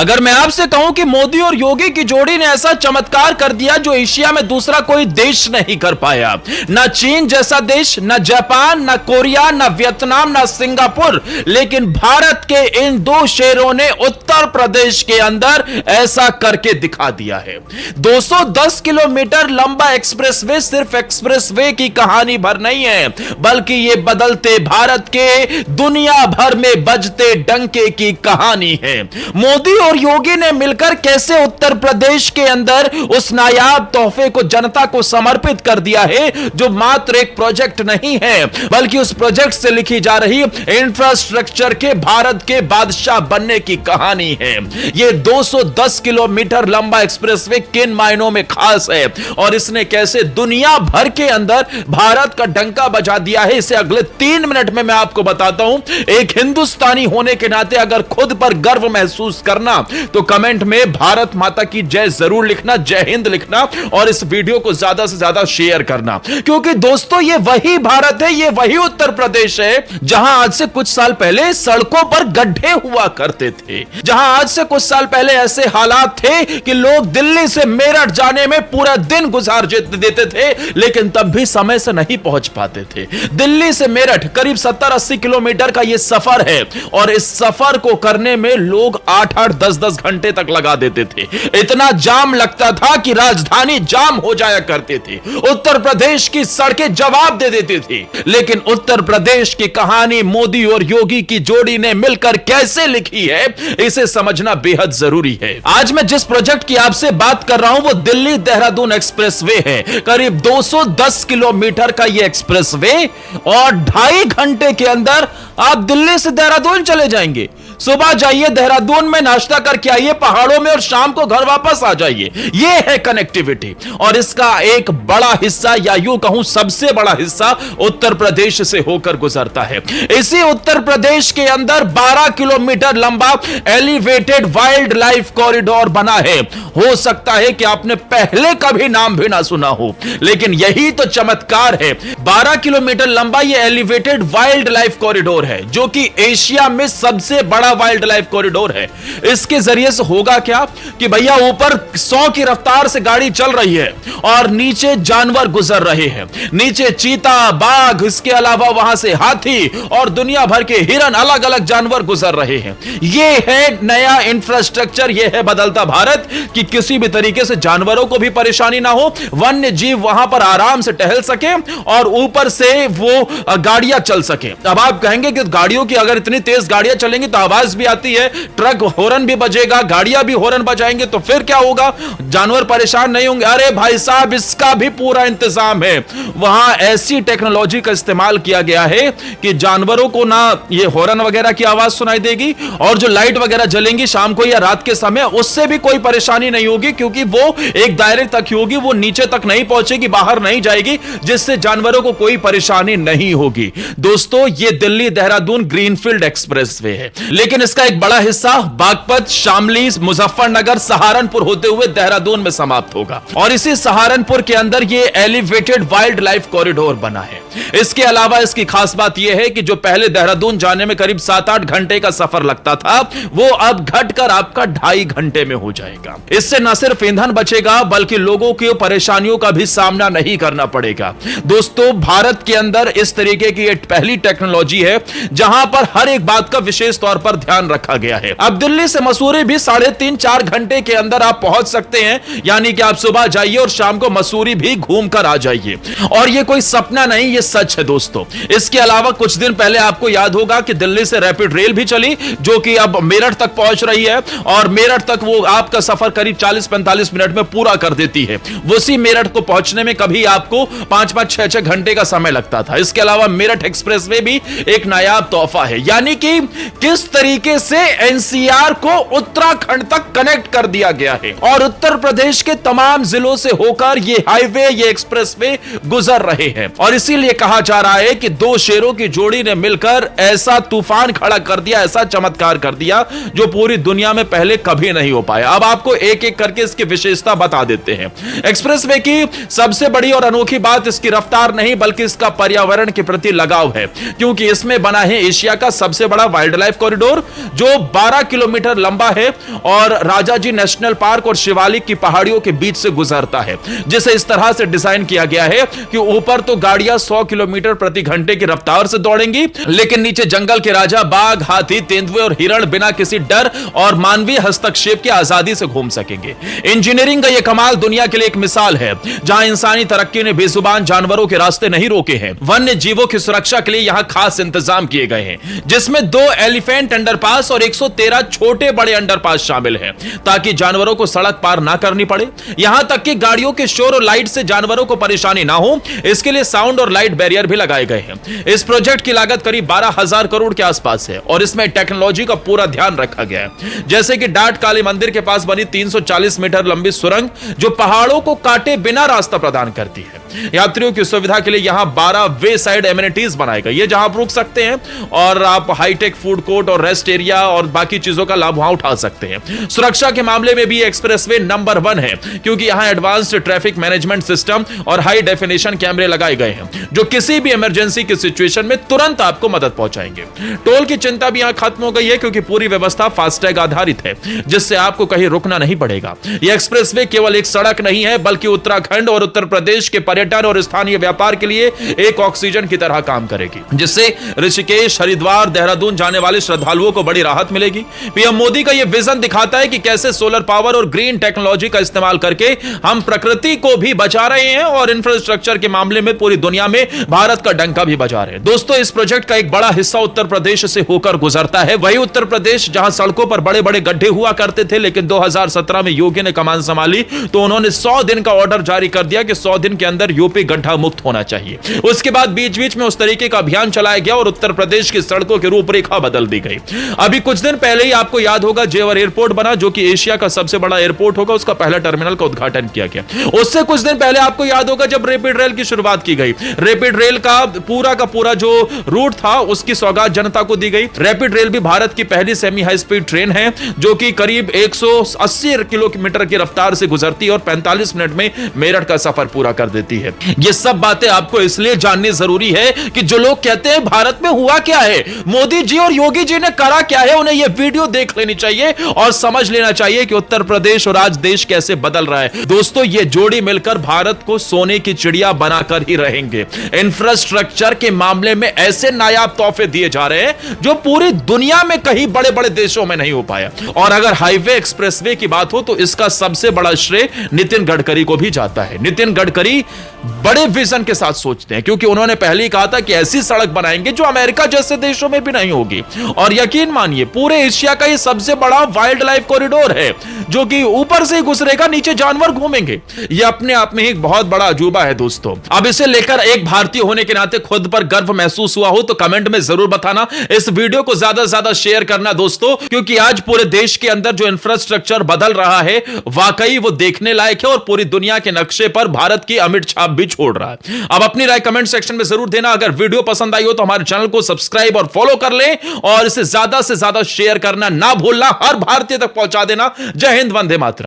अगर मैं आपसे कहूं कि मोदी और योगी की जोड़ी ने ऐसा चमत्कार कर दिया जो एशिया में दूसरा कोई देश नहीं कर पाया, ना चीन जैसा देश, ना जापान, ना कोरिया, ना वियतनाम, ना सिंगापुर, लेकिन भारत के इन दो शेरों ने उत्तर प्रदेश के अंदर ऐसा करके दिखा दिया है। 210 किलोमीटर लंबा एक्सप्रेसवे सिर्फ एक्सप्रेसवे की कहानी भर नहीं है, बल्कि यह बदलते भारत के दुनिया भर में बजते डंके की कहानी है। मोदी और योगी ने मिलकर कैसे उत्तर प्रदेश के अंदर उस नायाब तोहफे को जनता को समर्पित कर दिया है, जो मात्र एक प्रोजेक्ट नहीं है, बल्कि उस प्रोजेक्ट से लिखी जा रही इंफ्रास्ट्रक्चर के भारत के बादशाह बनने की कहानी है। यह 210 किलोमीटर लंबा एक्सप्रेसवे किन मायनों में खास है और इसने कैसे दुनिया भर के अंदर भारत का डंका बजा दिया है, इसे अगले 3 मिनट में मैं आपको बताता हूं। एक हिंदुस्तानी होने के नाते अगर खुद पर गर्व महसूस करना तो कमेंट में भारत माता की जय जरूर लिखना, जय हिंद लिखना और इस वीडियो को ज्यादा से ज्यादा शेयर करना, क्योंकि दोस्तों ये वही भारत है, ये वही उत्तर प्रदेश है जहां आज से कुछ साल पहले सड़कों पर गड्ढे हुआ करते थे, जहां आज से कुछ साल पहले ऐसे हालात थे कि लोग दिल्ली से मेरठ जाने में पूरा दिन गुजार देते थे, लेकिन तब भी समय से नहीं पहुंच पाते थे। दिल्ली से मेरठ करीब 70-80 किलोमीटर का यह सफर है और इस सफर को करने में लोग 8-8, 10-10 घंटे तक लगा देते थे। इतना जाम लगता था कि राजधानी जाम हो जाया करती थी, उत्तर प्रदेश की सड़कें जवाब दे देती थी। लेकिन उत्तर प्रदेश की कहानी मोदी और योगी की जोड़ी ने मिलकर कैसे लिखी है, इसे समझना बेहद जरूरी है। आज मैं जिस प्रोजेक्ट की आपसे बात कर रहा हूं वो दिल्ली देहरादून एक्सप्रेसवे है। करीब 210 किलोमीटर का यह एक्सप्रेसवे और 2.5 घंटे के अंदर आप दिल्ली से देहरादून चले जाएंगे। सुबह जाइए देहरादून में, नाश्ता करके आइए पहाड़ों में और शाम को घर वापस आ जाइए। यह है कनेक्टिविटी और इसका एक बड़ा हिस्सा, या यूं कहूं सबसे बड़ा हिस्सा, उत्तर प्रदेश से होकर गुजरता है। इसी उत्तर प्रदेश के अंदर 12 किलोमीटर लंबा एलिवेटेड वाइल्ड लाइफ कॉरिडोर बना है। हो सकता है कि आपने पहले कभी नाम भी ना सुना हो, लेकिन यही तो चमत्कार है। 12 किलोमीटर लंबा यह एलिवेटेड वाइल्ड लाइफ कॉरिडोर है, जो कि एशिया में सबसे बड़ा वाइल्ड लाइफ कॉरिडोर है। इसके जरिए से होगा क्या कि भैया ऊपर 100 की रफ्तार से गाड़ी चल रही है और नीचे जानवर गुजर रहे हैं, नीचे चीता, बाघ, इसके अलावा वहां से हाथी और दुनिया भर के हिरन, अलग अलग जानवर गुजर रहे हैं। यह है नया इंफ्रास्ट्रक्चर, यह है बदलता भारत कि किसी भी तरीके से जानवरों को भी परेशानी ना हो, वन्य जीव वहां पर आराम से टहल सके और ऊपर से वो गाड़ियां चल सके। अब आप कहेंगे कि गाड़ियों की अगर इतनी तेज गाड़ियां चलेंगी तो आवाज भी आती है, ट्रक हॉर्न भी बजेगा, गाड़ियां भी हॉर्न बजाएंगे, तो फिर क्या होगा? जानवर परेशान नहीं होंगे? अरे भाई साहब, इसका भी पूरा इंतजाम है। वहां ऐसी टेक्नोलॉजी का इस्तेमाल किया गया है कि जानवरों को ना ये हॉर्न वगैरह की आवाज सुनाई देगी और जो लाइट वगैरह जलेंगी शाम को या रात के समय, उससे भी कोई परेशानी नहीं होगी, क्योंकि वो एक दायरे तक ही होगी, वो नीचे तक नहीं पहुंचेगी, बाहर नहीं जाएगी, जिससे जानवरों को कोई परेशानी नहीं होगी। दोस्तों, ये दिल्ली देहरादून ग्रीनफील्ड एक्सप्रेसवे है, लेकिन इसका एक बड़ा हिस्सा बागपत, शामली, मुजफ्फरनगर, सहारनपुर होते हुए देहरादून में समाप्त होगा और इसी सहारनपुर के अंदर ये एलिवेटेड वाइल्ड लाइफ कॉरिडोर बना है। इसके अलावा इसकी खास बात यह है कि जो पहले देहरादून जाने में करीब 7-8 घंटे का सफर लगता था, वो अब घटकर आपका 2.5 घंटे में हो जाएगा। इससे न सिर्फ ईंधन बचेगा, बल्कि लोगों की परेशानियों का भी सामना नहीं करना पड़ेगा। दोस्तों, भारत के अंदर इस तरीके की एक पहली टेक्नोलॉजी है जहां पर हर एक बात का विशेष तौर पर ध्यान रखा गया है। अब दिल्ली से मसूरी भी 3.5-4 घंटे के अंदर आप पहुंच सकते हैं, यानी कि आप सुबह जाइए और शाम को मसूरी भी घूम कर आ जाइए। और यह कोई सपना नहीं, यह सच है दोस्तों। इसके अलावा कुछ दिन पहले आपको याद होगा कि दिल्ली से रैपिड रेल भी चली, जो कि अब मेरठ तक पहुंच रही है और मेरठ तक वो आपका सफर करीब 40-45 मिनट में पूरा कर देती है। उसी मेरठ को पहुंचने में कभी आपको 5-5, 6-6 घंटे का समय लगता था। इसके अलावा मेरठ एक्सप्रेसवे भी एक नायाब तोहफा है, यानी कि किस तरीके से एनसीआर को उत्तराखंड तक कनेक्ट कर दिया गया है और उत्तर प्रदेश के तमाम जिलों से होकर ये हाईवे, ये एक्सप्रेसवे गुजर रहे हैं। और इसीलिए कहा जा रहा है कि दो शेरों की जोड़ी ने मिलकर ऐसा तूफान खड़ा कर दिया, ऐसा चमत्कार कर दिया जो पूरी दुनिया में पहले कभी नहीं हो पाया। अब आपको एक एक करके इसकी विशेषता बता देते हैं। एक्सप्रेसवे की सबसे बड़ी और अनोखी बात इसकी रफ्तार नहीं, बल्कि इसका पर्यावरण के प्रति लगाव है, क्योंकि इसमें बना है एशिया का सबसे बड़ा वाइल्ड लाइफ कॉरिडोर कॉरिडोर जो 12 किलोमीटर लंबा है और राजाजी नेशनल पार्क और शिवालिक की पहाड़ियों के बीच से गुजरता है, जिसे इस तरह से डिजाइन किया गया है कि ऊपर तो गाड़ियां 100 किलोमीटर प्रति घंटे की रफ्तार से दौड़ेंगी, लेकिन नीचे जंगल के राजा बाघ, हाथी, तेंदुए और हिरण बिना किसी डर और मानवीय हस्तक्षेप की आजादी से घूम सकेंगे। इंजीनियरिंग का यह कमाल दुनिया के लिए एक मिसाल है, जहां इंसानी तरक्की ने बेजुबान जानवरों के रास्ते नहीं रोके हैं। वन्य जीवों की सुरक्षा के लिए यहां खास इंतजाम किए गए हैं, जिसमें 2 एलिफेंट अंडरपास और 113 छोटे बड़े अंडरपास शामिल हैं, ताकि जानवरों को सड़क पार ना करनी पड़े। यहां तक कि गाड़ियों के शोर और लाइट से जानवरों को परेशानी ना हो, इसके लिए साउंड और लाइट बैरियर भी लगाए गए हैं। इस प्रोजेक्ट की लागत करीब 12,000 करोड़ के आसपास है और इसमें टेक्नोलॉजी का पूरा ध्यान रखा गया है, जैसे कि डाट काली मंदिर के पास बनी 340 मीटर लंबी सुरंग जो पहाड़ों को काटे बिना रास्ता प्रदान करती है। यात्रियों की सुविधा के लिए यहां 12 वे साइड एमिनिटीज बनाए गए, ये जहां आप रुक सकते हैं और आप हाईटेक फूड कोर्ट और रेस्ट एरिया और बाकी चीजों का लाभ वहां उठा सकते हैं। सुरक्षा के मामले में भी एक्सप्रेसवे नंबर 1 है, क्योंकि यहां एडवांस्ड ट्रैफिक मैनेजमेंट सिस्टम और हाई डेफिनेशन कैमरे लगाए गए हैं, जो किसी भी इमरजेंसी की सिचुएशन में तुरंत आपको मदद पहुंचाएंगे। टोल की चिंता भी यहां खत्म हो गई है, क्योंकि पूरी व्यवस्था फास्टैग आधारित है, जिससे आपको कहीं रुकना नहीं पड़ेगा। यह एक्सप्रेसवे केवल एक सड़क नहीं है, बल्कि उत्तराखंड और उत्तर प्रदेश के पर्यटन और स्थानीय व्यापार के लिए एक ऑक्सीजन की तरह काम करेगी, जिससे ऋषिकेश, हरिद्वार, देहरादून जाने वाले श्रद्धालुओं को बड़ी राहत मिलेगी। पीएम मोदी का यह विजन दिखाता है कि कैसे सोलर पावर और ग्रीन टेक्नोलॉजी का इस्तेमाल करके हम प्रकृति को भी बचा रहे हैं और इंफ्रास्ट्रक्चर के मामले में पूरी दुनिया में भारत का डंका भी बजा रहे हैं। दोस्तों, इस प्रोजेक्ट का एक बड़ा हिस्सा उत्तर प्रदेश से होकर गुजरता है। वही उत्तर प्रदेश जहां सड़कों पर बड़े बड़े गड्ढे हुआ करते थे, लेकिन 2017 में योगी ने कमान संभाली तो उन्होंने 100 दिन का ऑर्डर जारी कर दिया कि 100 दिन के अंदर यूपी गड्ढा मुक्त होना चाहिए। उसके बाद बीच बीच में उस तरीके का अभियान चलाया गया और उत्तर प्रदेश की सड़कों की रूपरेखा बदल दी गई। अभी कुछ दिन पहले ही आपको याद होगा जेवर एयरपोर्ट बना, जो कि एशिया का सबसे बड़ा एयरपोर्ट होगा, उसका पहला टर्मिनल का उद्घाटन किया गया। उससे कुछ दिन पहले आपको याद होगा जब रैपिड रेल की शुरुआत की गई। रैपिड रेल का पूरा जो रूट था उसकी सौगात जनता को दी गई। रैपिड रेल भी भारत की पहली सेमी हाई स्पीड ट्रेन है, जो कि करीब 180 किलोमीटर की रफ्तार से गुजरती है और 45 मिनट में मेरठ का सफर पूरा कर देती है। ये सब बातें आपको इसलिए जाननी जरूरी है कि जो लोग कहते हैं भारत में हुआ क्या है, मोदी जी और योगी जी ने करा क्या है, उन्हें यह वीडियो देख लेनी चाहिए और समझ लेना चाहिए कि उत्तर प्रदेश और आज देश कैसे बदल रहा है। दोस्तों, ये जोड़ी मिलकर भारत को सोने की चिड़िया बनाकर ही रहेंगे। इंफ्रास्ट्रक्चर के मामले में ऐसे नायाब तोहफे दिए जा रहे हैं जो पूरी दुनिया में कहीं बड़े बड़े देशों में नहीं हो पाया। और अगर हाईवे एक्सप्रेसवे की बात हो तो इसका सबसे बड़ा श्रेय नितिन गडकरी को भी जाता है। नितिन गडकरी बड़े विजन के साथ सोचते हैं, क्योंकि उन्होंने पहले ही कहा था कि ऐसी सड़क बनाएंगे जो अमेरिका जैसे देशों में भी नहीं होगी। और यकीन मानिए, पूरे एशिया का ये सबसे बड़ा वाइल्ड लाइफ कॉरिडोर है, जो कि ऊपर से गुजरेगा, नीचे जानवर घूमेंगे। ये अपने आप में एक बहुत बड़ा अजूबा है दोस्तों। अब इसे लेकर एक भारतीय होने के नाते खुद पर गर्व महसूस हुआ हो तो कमेंट में जरूर बताना। इस वीडियो को ज्यादा से ज्यादा शेयर करना दोस्तों, क्योंकि आज पूरे देश के अंदर जो इंफ्रास्ट्रक्चर बदल रहा है वाकई वो देखने लायक है और पूरी दुनिया के नक्शे पर भारत की अमिट छाप भी छोड़ रहा है। अब अपनी राय कमेंट सेक्शन में जरूर देना। अगर वीडियो पसंद आई हो तो हमारे चैनल को सब्सक्राइब और फॉलो कर लें और इसे ज्यादा से ज्यादा शेयर करना ना भूलना, हर भारतीय तक पहुंचा देना। जय हिंद, वंदे मातरम।